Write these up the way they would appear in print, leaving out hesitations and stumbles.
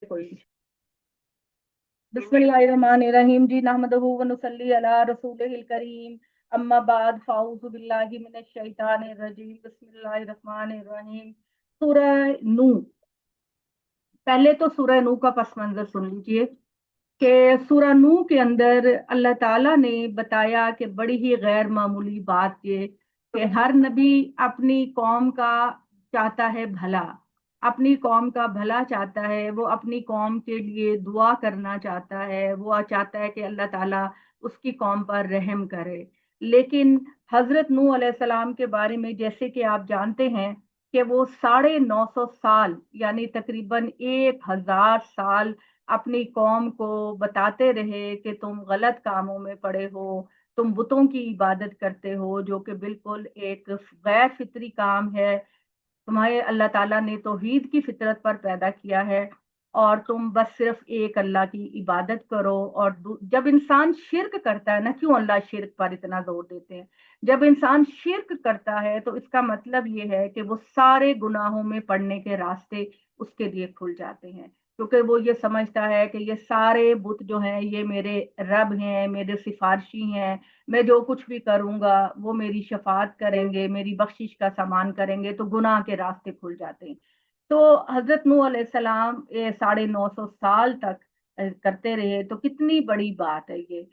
कोई बिस्मिल्लाहिर्रहमानिर्रहीम जी नहमदुहु व नुसल्ली अला रसूलिहिल करीम अम्मा बाद फाऊज़ु बिल्लाहि मिनश शैतानिर रजीम बिस्मिल्लाहिर्रहमानिर्रहीम। सूरह नू। पहले तो सूरह नू का पस मंजर सुन लीजिए कि सूरह नू के अंदर अल्लाह ताला ने बताया कि बड़ी ही गैर मामूली बात ये कि हर नबी अपनी कौम का चाहता है भला, अपनी कौम का भला चाहता है, वो अपनी कौम के लिए दुआ करना चाहता है, वो चाहता है कि अल्लाह ताला उसकी कौम पर रहम करे। लेकिन हजरत नूह अलैहिस्सलाम के बारे में जैसे कि आप जानते हैं कि वो 950 साल यानी तकरीबन 1000 साल अपनी कौम को बताते रहे कि तुम गलत कामों में पड़े हो, तुम बुतों की इबादत करते हो जो कि बिल्कुल एक गैर फितरी काम है। तुम्हारे अल्लाह ताला ने तौहीद की फितरत पर पैदा किया है और तुम बस सिर्फ एक अल्लाह की इबादत करो। और जब इंसान शिर्क करता है ना, क्यों अल्लाह शिर्क पर इतना जोर देते हैं? जब इंसान शिर्क करता है तो इसका मतलब ये है कि वो सारे गुनाहों में पड़ने के रास्ते उसके लिए खुल जाते हैं, क्योंकि वो ये समझता है कि ये सारे बुत जो हैं ये मेरे रब हैं, मेरे सिफारशी हैं, मैं जो कुछ भी करूंगा वो मेरी शफात करेंगे, मेरी बख्शिश का सामान करेंगे, तो गुनाह के रास्ते खुल जाते हैं। तो हजरत नूह अलैहिस्सलाम ये 950 साल तक करते रहे, तो कितनी बड़ी बात है ये।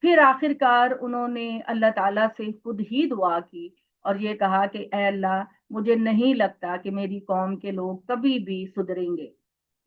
फिर आखिरकार उन्होंने अल्लाह ताला से खुद ही दुआ की और ये कहा कि ऐ अल्लाह, मुझे नहीं लगता कि मेरी कौम के लोग कभी भी सुधरेंगे।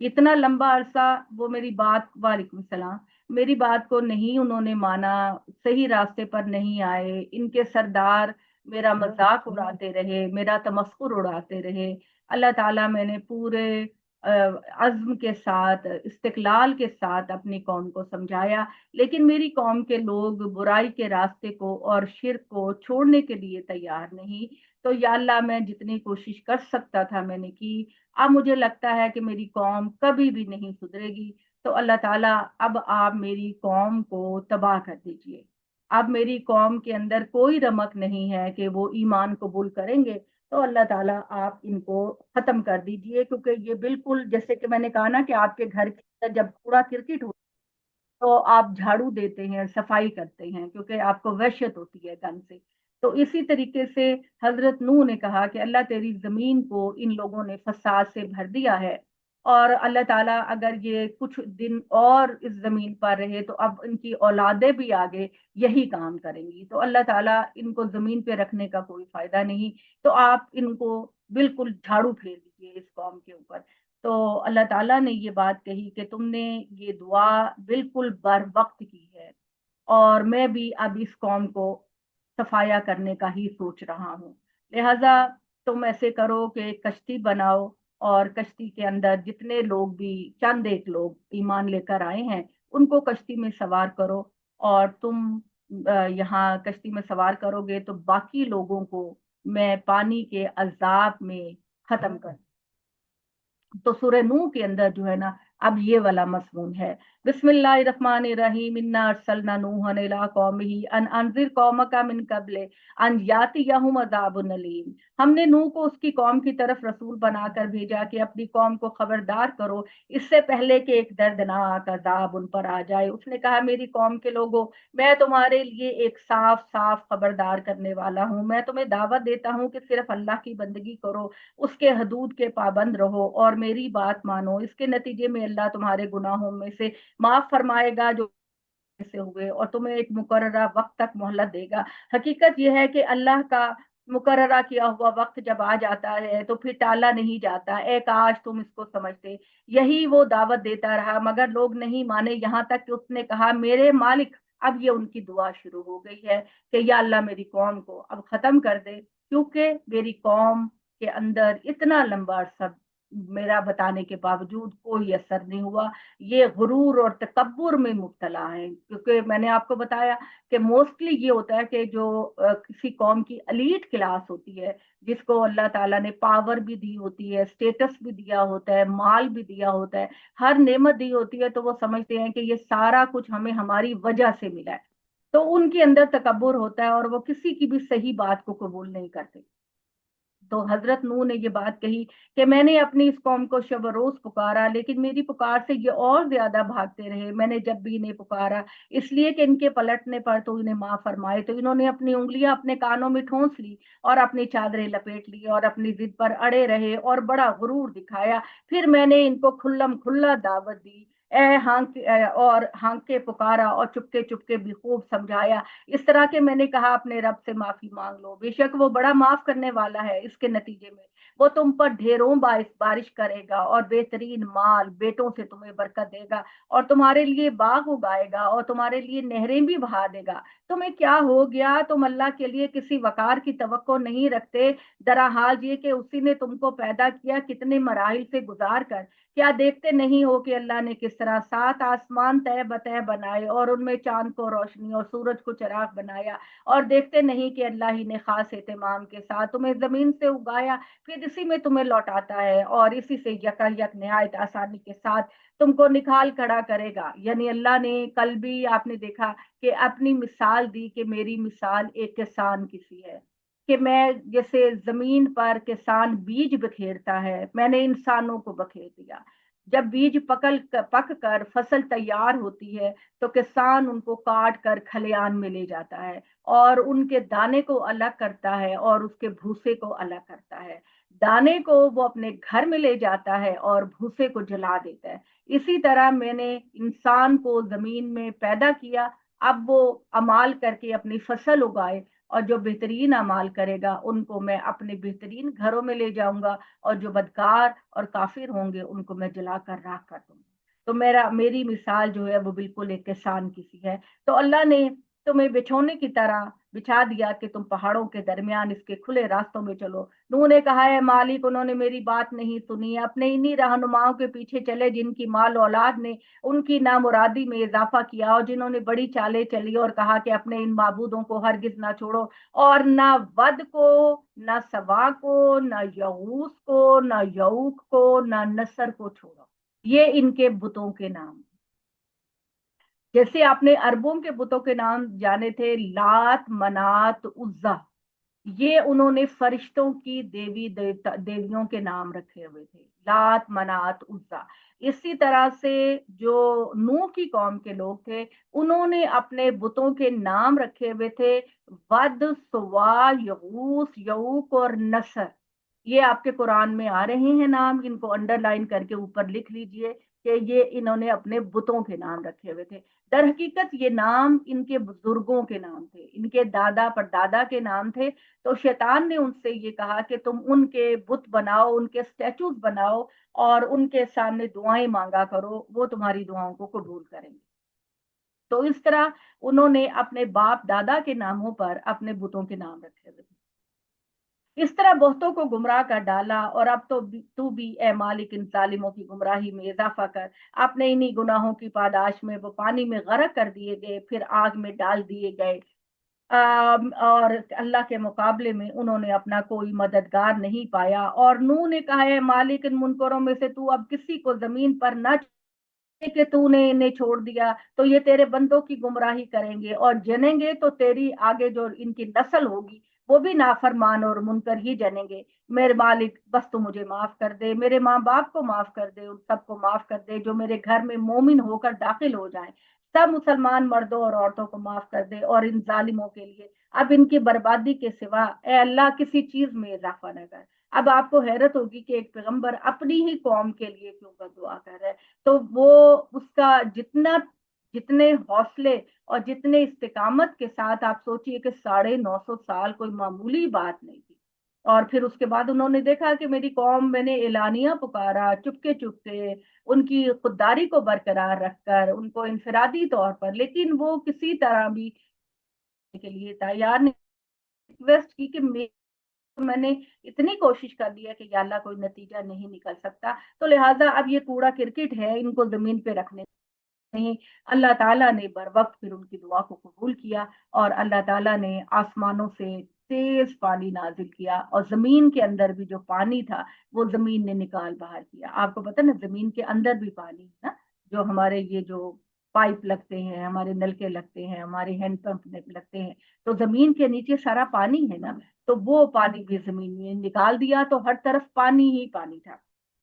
इतना लंबा अरसा वो मेरी बात, वालेकुम सलाम, मेरी बात को नहीं उन्होंने माना, सही रास्ते पर नहीं आए, इनके सरदार मेरा मजाक उड़ाते रहे, मेरा तमस्कुर उड़ाते रहे। अल्लाह ताला मैंने पूरे अज़्म के साथ, इस्तिक़लाल के साथ अपनी कौम को समझाया, लेकिन मेरी कौम के लोग बुराई के रास्ते को और शिर्क को छोड़ने के लिए तैयार नहीं। तो या अल्लाह, मैं जितनी कोशिश कर सकता था मैंने की, अब मुझे लगता है कि मेरी कौम कभी भी नहीं सुधरेगी। तो अल्लाह ताला, अब आप मेरी कौम को तबाह कर दीजिए। अब मेरी कौम के अंदर कोई रमक नहीं है कि वो ईमान कबूल करेंगे। तो अल्लाह ताला आप इनको खत्म कर दीजिए, क्योंकि ये बिल्कुल जैसे कि मैंने कहा ना कि आपके घर के अंदर जब कूड़ा किरकिट हो तो आप झाड़ू देते हैं, सफाई करते हैं, क्योंकि आपको वहशत होती है गंद से। तो इसी तरीके से हजरत नूह ने कहा कि अल्लाह, तेरी जमीन को इन लोगों ने फसाद से भर दिया है और अल्लाह ताला अगर ये कुछ दिन और इस जमीन पर रहे तो अब इनकी औलादें भी आगे यही काम करेंगी, तो अल्लाह ताला इनको जमीन पे रखने का कोई फायदा नहीं। तो आप इनको बिल्कुल झाड़ू फेर दीजिए इस कौम के ऊपर। तो अल्लाह ताला ने ये बात कही कि तुमने ये दुआ बिल्कुल बर वक्त की है और मैं भी अब इस कौम को सफाया करने का ही सोच रहा हूँ। लिहाजा तुम ऐसे करो कि कश्ती बनाओ और कश्ती के अंदर जितने लोग भी, चंद एक लोग ईमान लेकर आए हैं, उनको कश्ती में सवार करो। और तुम यहाँ कश्ती में सवार करोगे तो बाकी लोगों को मैं पानी के अजाब में खत्म कर। तो सूरह नूह के अंदर जो है ना, अब ये वाला मज़मून है। बिस्मिल्लाहिर्रहमानिर्रहीम, इन्ना अरसलना नूहन इला कौमिही अन अंजिर कौमका मिन कब्ले अन यातियहुम अज़ाबुन अलीम। हमने नूह को उसकी कौम की तरफ रसूल बनाकर भेजा कि अपनी कौम को खबरदार करो इससे पहले कि एक दर्दनाक अजाब उन पर आ जाए। उसने कहा, मेरी कौम के लोगों, मैं तुम्हारे लिए एक साफ साफ खबरदार करने वाला हूँ। मैं तुम्हें दावत देता हूँ कि सिर्फ अल्लाह की बंदगी करो, उसके हदूद के पाबंद रहो और मेरी बात मानो। इसके नतीजे में अल्लाह तुम्हारे गुनाहों में से माफ फरमाएगा जो से हुए और तुम्हें एक मुकर्ररा वक्त तक मोहलत देगा। हकीकत यह है कि अल्लाह का मुकर्ररा किया हुआ वक्त जब आ जाता है तो फिर टाला नहीं जाता। ए काश तुम इसको समझते। यही वो दावत देता रहा मगर लोग नहीं माने, यहाँ तक कि उसने कहा, मेरे मालिक, अब ये उनकी दुआ शुरू हो गई है कि या अल्लाह, मेरी कौम को अब खत्म कर दे, क्योंकि मेरी कौम के अंदर इतना लंबा अरसा मेरा बताने के बावजूद कोई असर नहीं हुआ। ये गुरूर और तकब्बुर में मुब्तला है, क्योंकि मैंने आपको बताया कि मोस्टली ये होता है कि जो किसी कौम की एलीट क्लास होती है, जिसको अल्लाह ताला ने पावर भी दी होती है, स्टेटस भी दिया होता है, माल भी दिया होता है, हर नेमत दी होती है, तो वो समझते हैं कि ये सारा कुछ हमें हमारी वजह से मिला है। तो उनके अंदर तकब्बुर होता है और वो किसी की भी सही बात को कबूल नहीं करते। تو حضرت نوح نے یہ بات کہی کہ میں نے اپنی اس قوم کو شب و روز پکارا، لیکن میری پکار سے یہ اور زیادہ بھاگتے رہے۔ میں نے جب بھی انہیں پکارا اس لیے کہ ان کے پلٹنے پر تو انہیں معاف فرمائے، تو انہوں نے اپنی انگلیاں اپنے کانوں میں ٹھونس لی اور اپنی چادریں لپیٹ لی اور اپنی ضد پر اڑے رہے اور بڑا غرور دکھایا۔ پھر میں نے ان کو کھلم کھلا دعوت دی، اور ہانک کے پکارا اور چپکے چپکے بھی خوب سمجھایا، اس طرح کہ میں نے کہا اپنے رب سے معافی مانگ لو، بے شک وہ بڑا معاف کرنے والا ہے۔ اس کے نتیجے میں وہ تم پر ڈھیروں بارش کرے گا اور بہترین مال بیٹوں سے تمہیں برکت دے گا، اور تمہارے لیے باغ اگائے گا اور تمہارے لیے نہریں بھی بہا دے گا۔ تمہیں کیا ہو گیا؟ تم اللہ کے لیے کسی وقار کی توقع نہیں رکھتے؟ درا حال یہ کہ اسی نے تم کو پیدا کیا کتنے مراحل سے گزار کر۔ کیا دیکھتے نہیں ہو کہ اللہ نے کس طرح 7 آسمان تہ بتہ بنائے اور ان میں چاند کو روشنی اور سورج کو چراغ بنایا، اور دیکھتے نہیں کہ اللہ ہی نے خاص اہتمام کے ساتھ تمہیں زمین سے اگایا، پھر اسی میں تمہیں لوٹاتا ہے اور اسی سے یکا یک نہایت آسانی کے ساتھ تم کو نکال کھڑا کرے گا۔ یعنی اللہ نے کل بھی آپ نے دیکھا کہ اپنی مثال دی کہ میری مثال ایک کسان کی سی ہے، کہ میں جیسے زمین پر کسان بیج بکھیرتا ہے، میں نے انسانوں کو بکھیر دیا۔ جب بیج پک کر فصل تیار ہوتی ہے تو کسان ان کو کاٹ کر کھلیان میں لے جاتا ہے اور ان کے دانے کو الگ کرتا ہے اور اس کے بھوسے کو الگ کرتا ہے۔ دانے کو وہ اپنے گھر میں لے جاتا ہے اور بھوسے کو جلا دیتا ہے۔ اسی طرح میں نے انسان کو زمین میں پیدا کیا، اب وہ امال کر کے اپنی فصل اگائے، اور جو بہترین اعمال کرے گا ان کو میں اپنے بہترین گھروں میں لے جاؤں گا، اور جو بدکار اور کافر ہوں گے ان کو میں جلا کر راکھ کر دوں گا۔ تو میری مثال جو ہے وہ بالکل ایک کسان کی سی ہے۔ تو اللہ نے تمہیں بچھونے کی طرح بچھا دیا کہ تم پہاڑوں کے درمیان اس کے کھلے راستوں میں چلو۔ نوح نے کہا ہے مالک انہوں نے میری بات نہیں سنی، اپنے انہی رہنماؤں کے پیچھے چلے جن کی مال اولاد نے ان کی نامرادی میں اضافہ کیا، اور جنہوں نے بڑی چالیں چلی اور کہا کہ اپنے ان معبودوں کو ہرگز نہ چھوڑو، اور نہ ود کو، نہ سوا کو، نہ یغوث کو، نہ یعوق کو، نہ نصر کو چھوڑو۔ یہ ان کے بتوں کے نام۔ جیسے آپ نے عربوں کے بتوں کے نام جانے تھے، لات، منات، عزا، یہ انہوں نے فرشتوں کی دیویوں کے نام رکھے ہوئے تھے، لات، منات، عزا۔ اسی طرح سے جو نوح کی قوم کے لوگ تھے انہوں نے اپنے بتوں کے نام رکھے ہوئے تھے، ود، سوا، یغوث، یعوق اور نصر۔ یہ آپ کے قرآن میں آ رہے ہیں نام، ان کو انڈر لائن کر کے اوپر لکھ لیجئے کہ یہ انہوں نے اپنے بتوں کے نام رکھے ہوئے تھے۔ در حقیقت یہ نام ان کے بزرگوں کے نام تھے، ان کے دادا پر دادا کے نام تھے۔ تو شیطان نے ان سے یہ کہا کہ تم ان کے بت بناؤ، ان کے سٹیچوز بناؤ اور ان کے سامنے دعائیں مانگا کرو، وہ تمہاری دعاؤں کو قبول کریں گے۔ تو اس طرح انہوں نے اپنے باپ دادا کے ناموں پر اپنے بتوں کے نام رکھے ہوئے تھے۔ اس طرح بہتوں کو گمراہ کر ڈالا، اور اب تو بھی اے مالک ان ظالموں کی گمراہی میں اضافہ کر۔ اپنے انہی گناہوں کی پاداش میں وہ پانی میں غرق کر دیے گئے، پھر آگ میں ڈال دیے گئے، اور اللہ کے مقابلے میں انہوں نے اپنا کوئی مددگار نہیں پایا۔ اور نوح نے کہا ہے مالک ان منکروں میں سے تو اب کسی کو زمین پر نہ کہ تو نے انہیں چھوڑ دیا تو یہ تیرے بندوں کی گمراہی کریں گے اور جنیں گے، تو تیری آگے جو ان کی نسل ہوگی وہ بھی نافرمان اور منکر ہی جنیں گے۔ میرے مالک بس تو مجھے معاف کر دے، میرے ماں باپ کو معاف کر دے، ان سب کو معاف کر دے جو میرے گھر میں مومن ہو کر داخل ہو جائیں، سب مسلمان مردوں اور عورتوں کو معاف کر دے، اور ان ظالموں کے لیے اب ان کی بربادی کے سوا اے اللہ کسی چیز میں اضافہ نہ کر۔ اب آپ کو حیرت ہوگی کہ ایک پیغمبر اپنی ہی قوم کے لیے کیوں بد دعا کر رہا ہے، تو وہ اس کا جتنے حوصلے اور جتنے استقامت کے ساتھ، آپ سوچئے کہ 950 سال کوئی معمولی بات نہیں تھی۔ اور پھر اس کے بعد انہوں نے دیکھا کہ میری قوم میں نے اعلانیہ پکارا، چپکے چپکے ان کی خودداری کو برقرار رکھ کر، ان کو انفرادی طور پر، لیکن وہ کسی طرح بھی کے لیے تیار نہیں، ریکویسٹ کی کہ میں نے اتنی کوشش کر لی ہے کہ یا اللہ کوئی نتیجہ نہیں نکل سکتا، تو لہٰذا اب یہ کوڑا کرکٹ ہے، ان کو زمین پہ رکھنے نہیں۔ اللہ تعالیٰ نے بر وقت پھر ان کی دعا کو قبول کیا، اور اللہ تعالیٰ نے آسمانوں سے تیز پانی نازل کیا، اور زمین کے اندر بھی جو پانی تھا وہ زمین نے نکال باہر کیا۔ آپ کو پتہ نا زمین کے اندر بھی پانی ہے نا، جو ہمارے یہ جو पाइप लगते हैं, हमारे नलके लगते हैं, हमारे हैंड पंप लगते हैं, तो जमीन के नीचे सारा पानी है ना, तो वो पानी भी जमीन में निकाल दिया तो हर तरफ पानी ही पानी था।